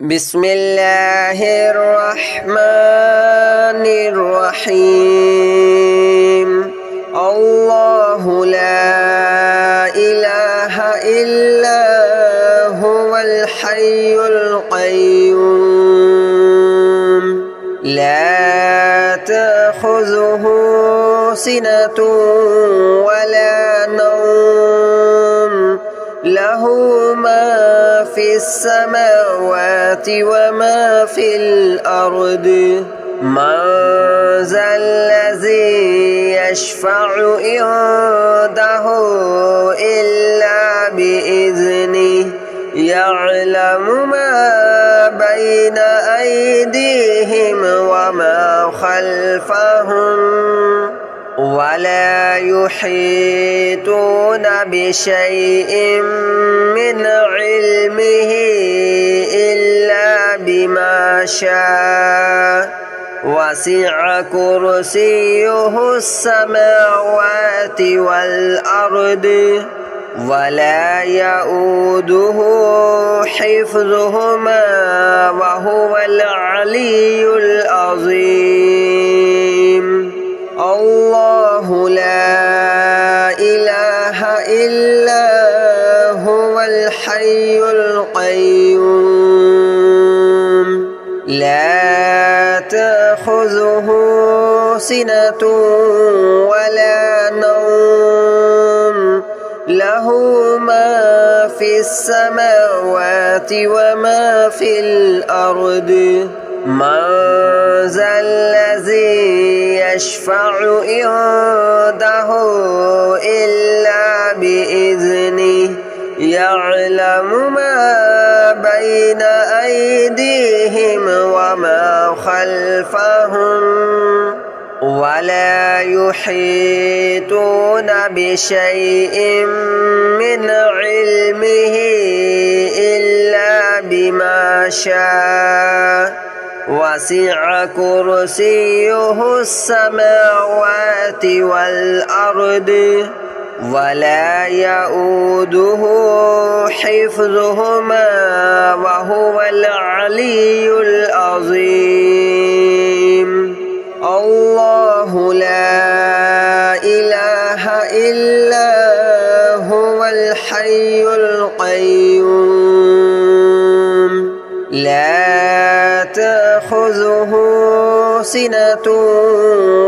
بسم الله الرحمن الرحيم الله لا إله إلا هو الحي القيوم لا تأخذه سنة ولا نوم له ما في السماوات وما في الأرض من ذا الذي يشفع عنده إلا بإذنه يعلم ما بين أيديهم وما خلفهم ولا يحيطون بشيء من علمه إلا بما شاء وسع كرسيه السماوات والأرض ولا يؤوده حفظهما وهو العلي العظيم الله لا إله إلا هو الحي القيوم لا تأخذه سنة ولا نوم له ما في السماوات وما في الأرض من ذا الذي يشفع عنده إلا بإذنه يعلم ما بين أيديهم وما خلفهم ولا يحيطون بشيء من علمه إلا بما شاء وسع كرسيه السماوات والأرض ولا يؤوده حفظهما وهو العلي العظيم الله لا إله إلا هو الحي القيوم لا تأخذه سنة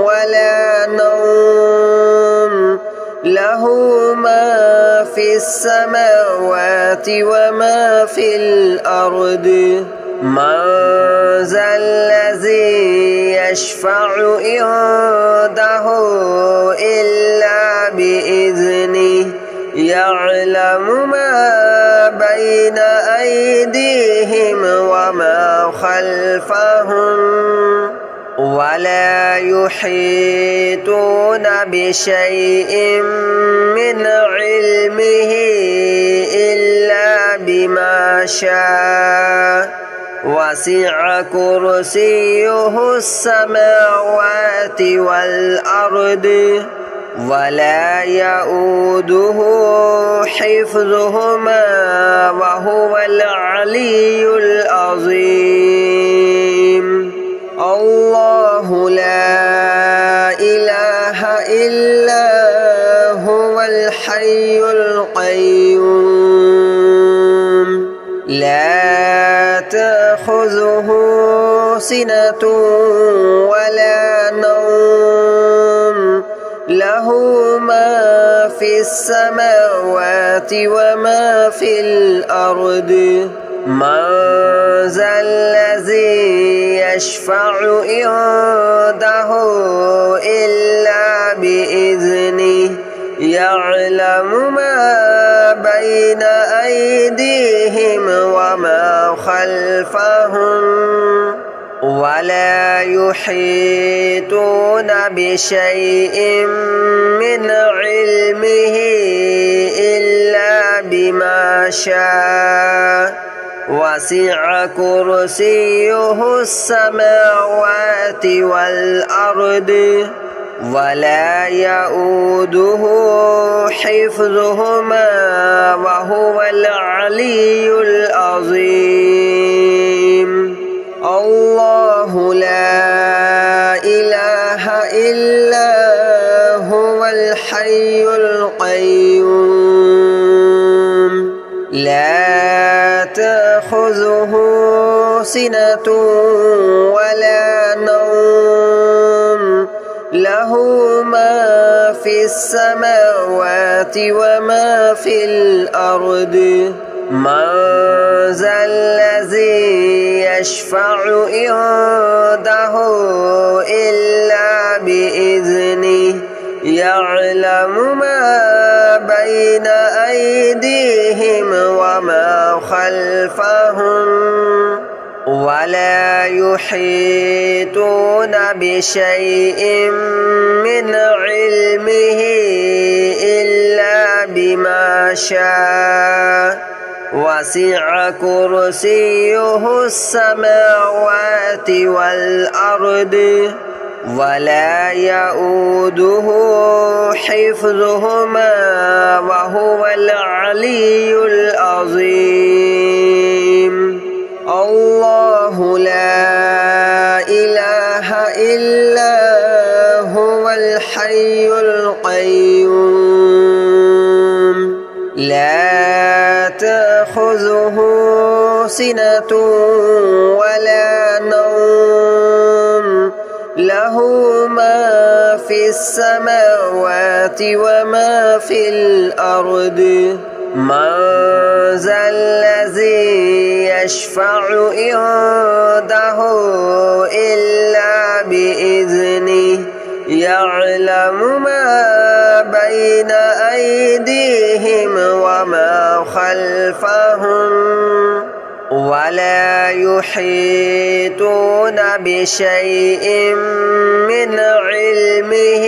ولا نوم له ما في السماوات وما في الأرض من ذا الذي يشفع عنده إلا بإذنه يعلم ما بين أيديهم وما خلفهم ولا يحيطون بشيء من علمه إلا بما شاء وسع كرسيه السماوات والأرض ولا يؤوده حفظهما وهو العلي العظيم الله لا إله إلا هو الحي القيوم لا تأخذه سنة ولا نوم له ما في السماوات وما في الأرض من ذا الذي يشفع عنده إلا بإذنه يعلم ما بين أيديهم وما خلفهم ولا يحيطون بشيء من علمه إلا بما شاء وسع كرسيه السماوات والأرض ولا يؤوده حفظهما وهو العلي العظيم. تأخذه سنة ولا نوم له ما في السماوات وما في الأرض من ذا الذي يشفع عنده إلا بإذنه يعلم ما بين أيديهم وما خلفهم ولا يحيطون بشيء من علمه إلا بما شاء وسع كرسيه السماوات والأرض ولا يؤوده حفظهما وهو العلي العظيم الله لا إله إلا هو الحي القيوم لا تأخذه سنة ولا نوم له ما في السماوات وما في الأرض من ذا الذي يشفع عنده إلا بإذنه يعلم ما بين أيديهم وما خلفهم ولا يحيطون بشيء من علمه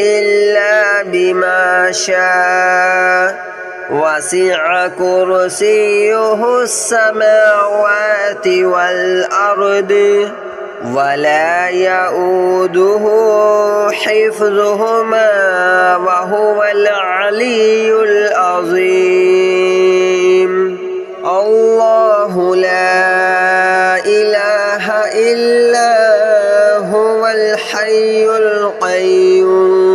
إلا بما شاء وسع كرسيه السماوات والأرض ولا يؤوده حفظهما وهو العلي العظيم الله لا إله إلا هو الحي القيوم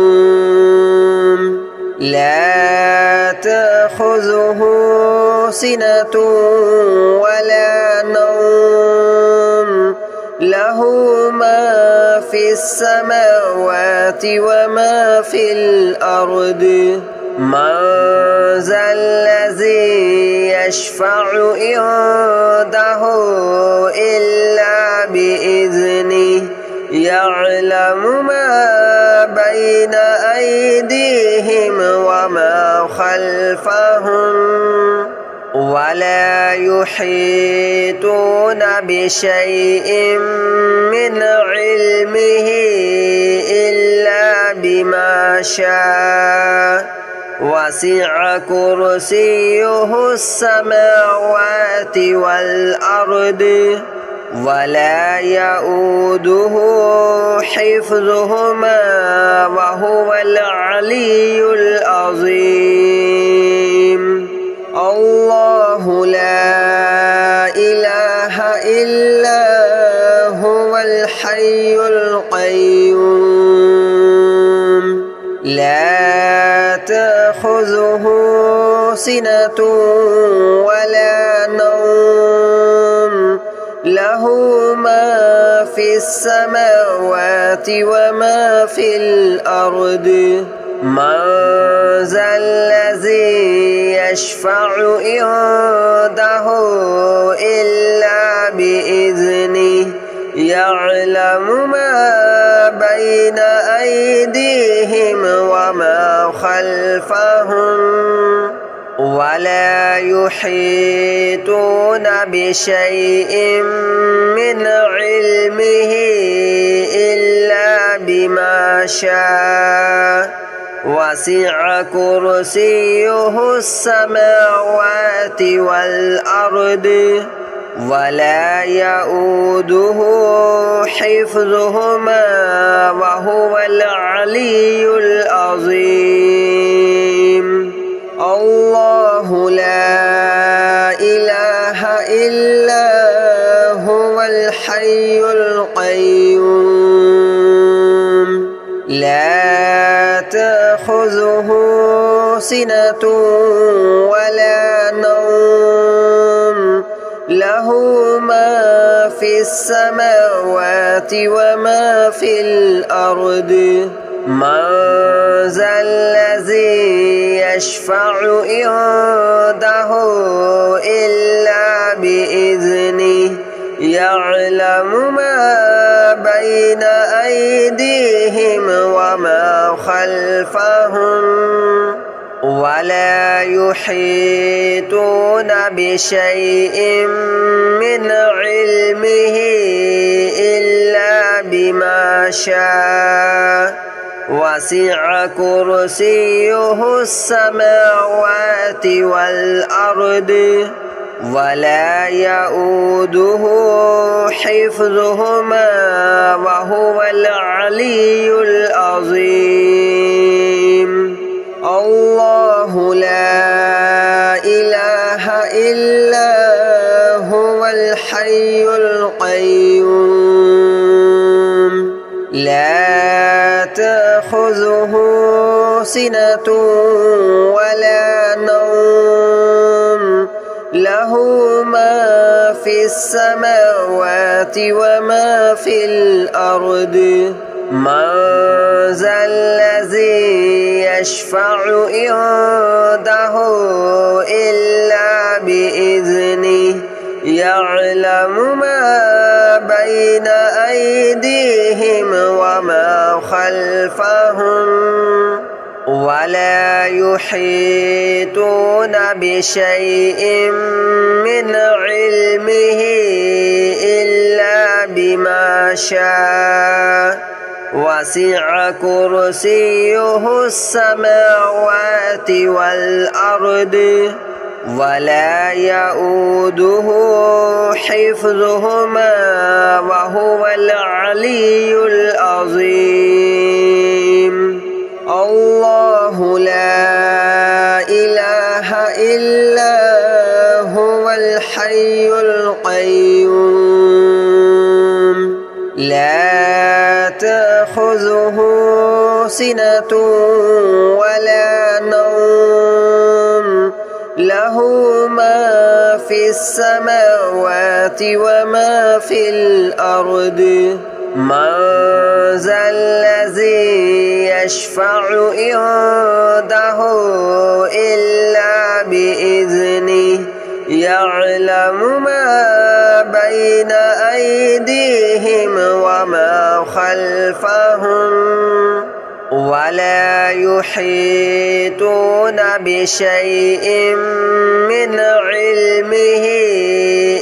لا تأخذه سنة ولا نوم له ما في السماوات وما في الأرض من ذا الذي يشفع عنده إلا بإذنه يعلم ما بين أيديهم وما خلفهم ولا يحيطون بشيء من علمه إلا بما شاء وسع كرسيه السماوات والأرض ولا يؤوده حفظهما وهو العلي العظيم الله لا إله إلا هو الحي القيوم لا تأخذه سنة ولا نوم له ما في السماوات وما في الأرض من ذا الذي يشفع عنده إلا بإذنه يعلم ما بين أيديهم وما خلفهم ولا يحيطون بشيء من علمه إلا بما شاء وسع كرسيه السماوات والأرض ولا يؤوده حفظهما وهو العلي العظيم الله لا إله إلا هو الحي القيوم لا تأخذه سنة ولا نوم له له ما في السماوات وما في الأرض من ذا الذي يشفع عنده إلا بإذنه يعلم ما بين أيديهم وما خلفهم ولا يحيطون بشيء من علمه إلا بما شاء وسع كرسيه السماوات والأرض ولا يؤوده حفظهما وهو العلي العظيم الله لا إله إلا هو الحي القيوم لا تأخذه سنة ولا نوم له ما في السماوات وما في الأرض من ذا الذي يشفع عنده إلا بإذنه يعلم ما بين أيديهم وما خلفهم ولا يحيطون بشيء من علمه إلا بما شاء وسع كرسيه السماوات والأرض ولا يؤوده حفظهما وهو العلي العظيم الله لا إله إلا هو الحي القيوم لا تأخذه سنة ولا نوم له ما في السماوات وما في الأرض من ذا الذي يشفع عنده إلا بإذنه يعلم ما بين أيديهم وما خلفهم ولا يحيطون بشيء من علمه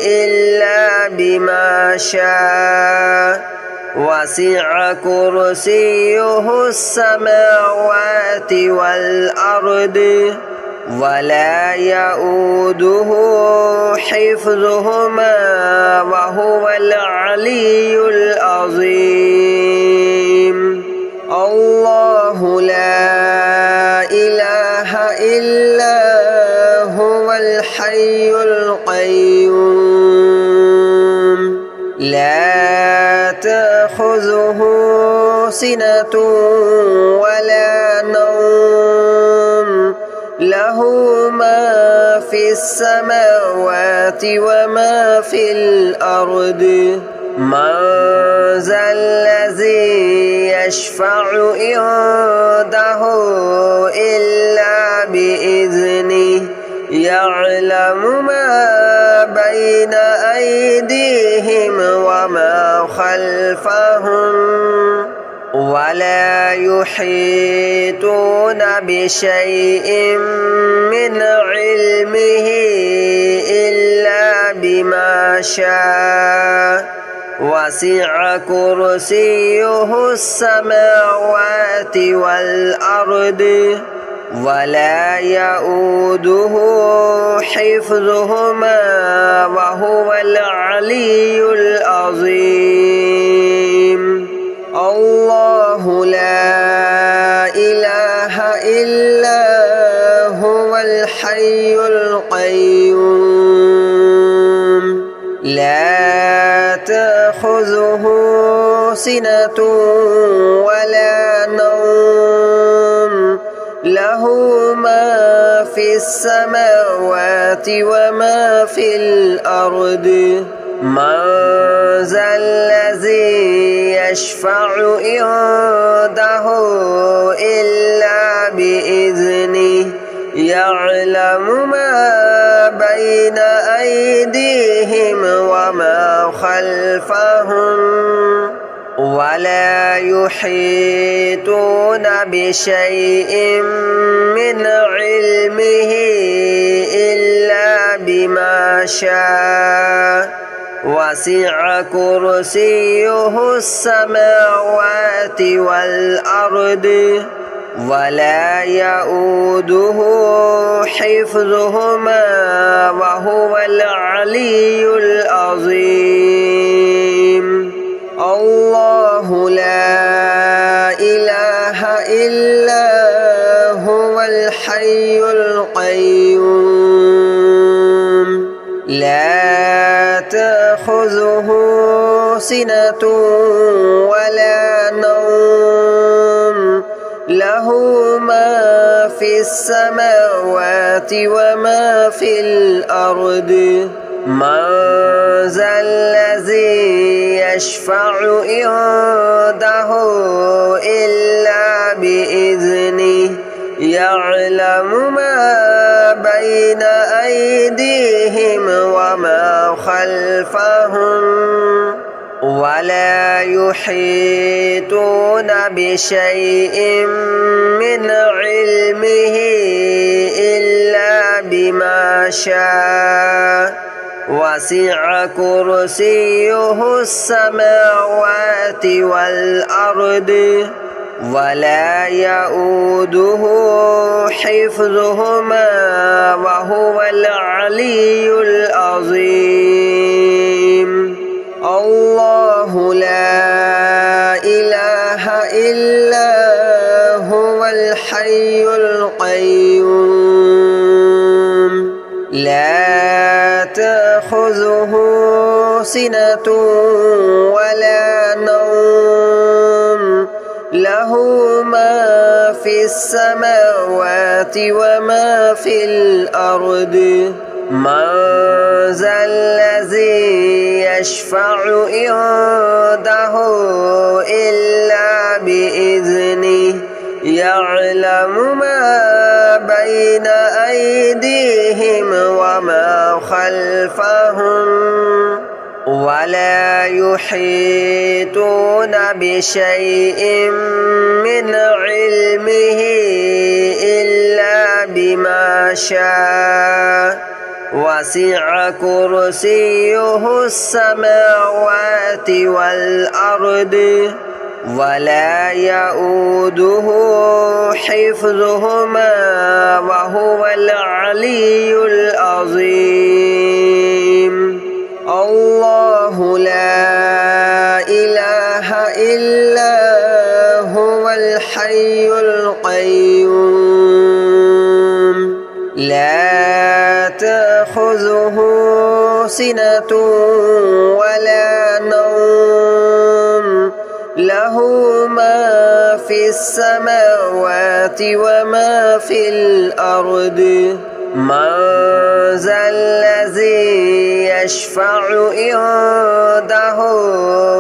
إلا بما شاء وسع كرسيه السماوات والأرض ولا يؤوده حفظهما وهو العلي العظيم الله لا إله إلا هو الحي القيوم لا تأخذه سنة ولا نوم له ما في السماوات وما في الأرض من ذا الذي يشفع عنده إلا بإذنه يعلم ما بين أيديهم وما خلفهم ولا يحيطون بشيء من علمه إلا بما شاء وسع كرسيه السماوات والأرض ولا يؤوده حفظهما وهو العلي العظيم الله لا إله إلا هو الحي القيوم لا تأخذه سنة ولا نوم له له ما في السماوات وما في الأرض من ذا الذي يشفع عنده إلا بإذنه يعلم ما بين أيديهم وما خلفهم ولا يحيطون بشيء من علمه إلا بما شاء وسع كرسيه السماوات والأرض ولا يؤوده حفظهما وهو العلي العظيم الله لا إله إلا هو الحي القيوم لا تأخذه سنة ولا نوم له ما في السماوات وما في الأرض من ذا الذي يشفع عنده إلا بإذنه يعلم ما بين أيديهم وما خلفهم ولا يحيطون بشيء من علمه إلا بما شاء وسع كرسيه السماوات والأرض ولا يؤوده حفظهما وهو العلي العظيم الله لا إله إلا هو الحي القيوم لا تأخذه سنة ولا نوم له ما في السماوات وما في الأرض من ذا الذي يشفع عنده إلا بإذنه يعلم ما بين أيديهم وما خلفهم ولا يحيطون بشيء من علمه إلا بما شاء وسع كرسيه السماوات والأرض ولا يؤوده حفظهما وهو العلي العظيم الله لا إله إلا هو الحي القيوم لا تأخذه سنة ولا نوم له ما في السماوات وما في الأرض من ذا الذي يشفع عنده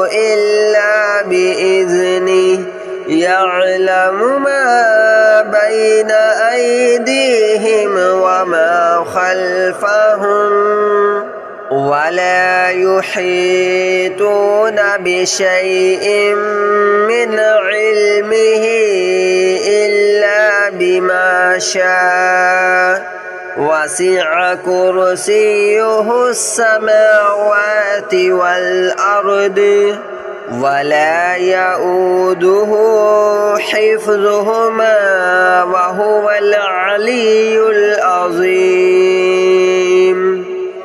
إلا بإذنه يعلم ما بين أيديهم وما خلفهم ولا يحيطون بشيء من علمه إلا بما شاء وسع كرسيه السماوات والأرض ولا يؤوده حفظهما وهو العلي العظيم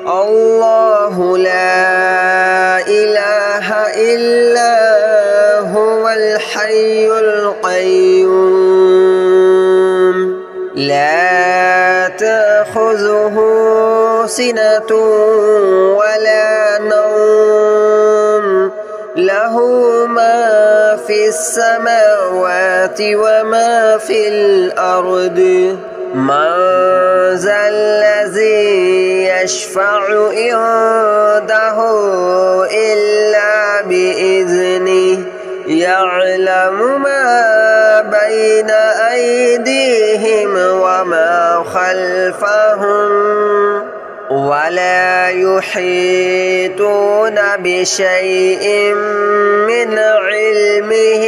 الله لا إله إلا هو الحي القيوم لا تأخذه سنة ولا نوم له ما في السماوات وما في الأرض من ذا الذي يشفع عنده إلا بإذنه يعلم ما بين أيديهم وما خلفهم ولا يحيطون بشيء من علمه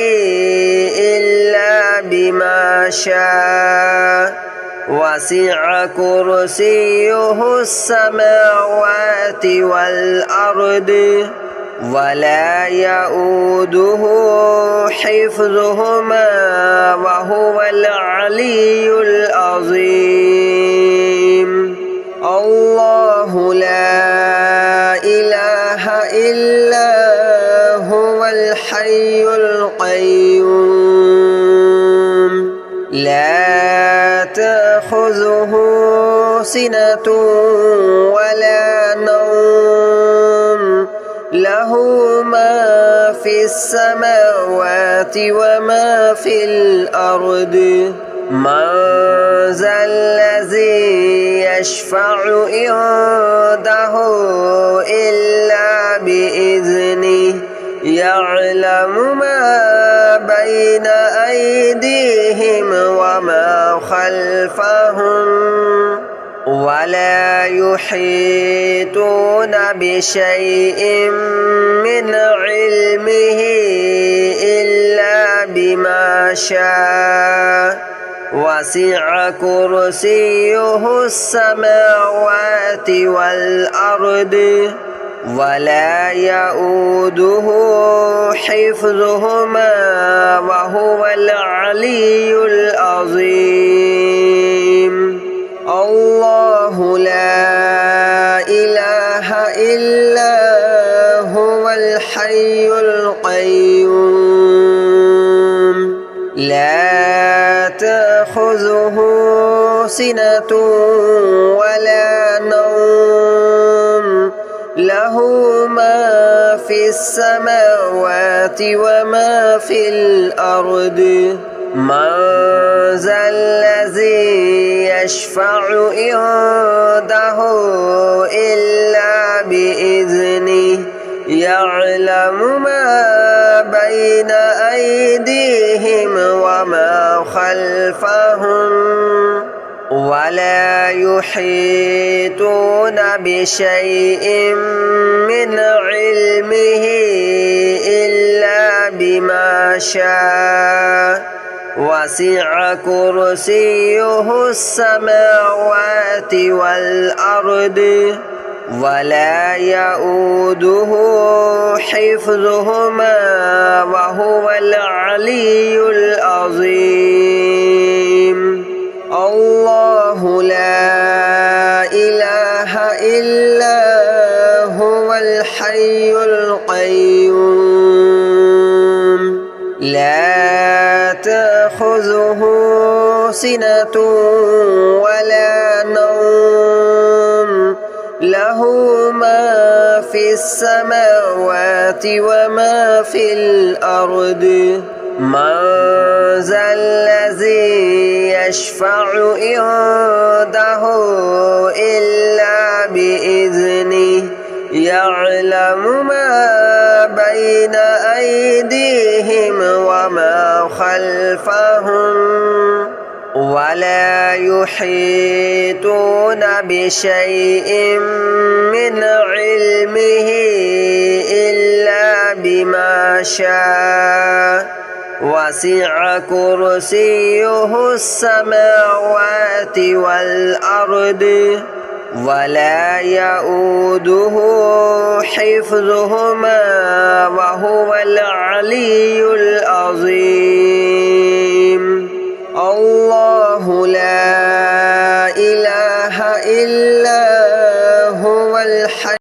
إلا بما شاء وسع كرسيه السماوات والأرض ولا يؤوده حفظهما وهو العلي العظيم الله لا إله إلا هو الحي القيوم لا تأخذه سنة ولا نوم له ما في السماوات وما في الأرض من ذا الذي يشفع عنده إلا بإذنه يعلم ما بين أيديهم وما خلفهم ولا يحيطون بشيء من علمه إلا بما شاء وسع كرسيه السماوات والأرض ولا يؤوده حفظهما وهو العلي العظيم الله لا إله إلا هو الحي القيوم لا تأخذه سنة ولا نوم له ما في السماوات وما في الأرض من ذا الذي يشفع عنده إلا بإذنه يعلم ما بين أيديهم وما خلفهم ولا يحيطون بشيء من علمه إلا بما شاء وسع كرسيه السماوات والأرض ولا يؤوده حفظهما وهو العلي العظيم الله لا إله إلا هو الحي القيوم لا تأخذه سنة ولا نوم له ما في السماوات وما في الأرض من ذا الذي يشفع عنده إلا بإذنه يعلم ما بين أيديهم وما خلفهم ولا يحيطون بشيء من علمه إلا بما شاء وسع كرسيه السماوات والأرض ولا يؤوده حفظهما وهو العلي العظيم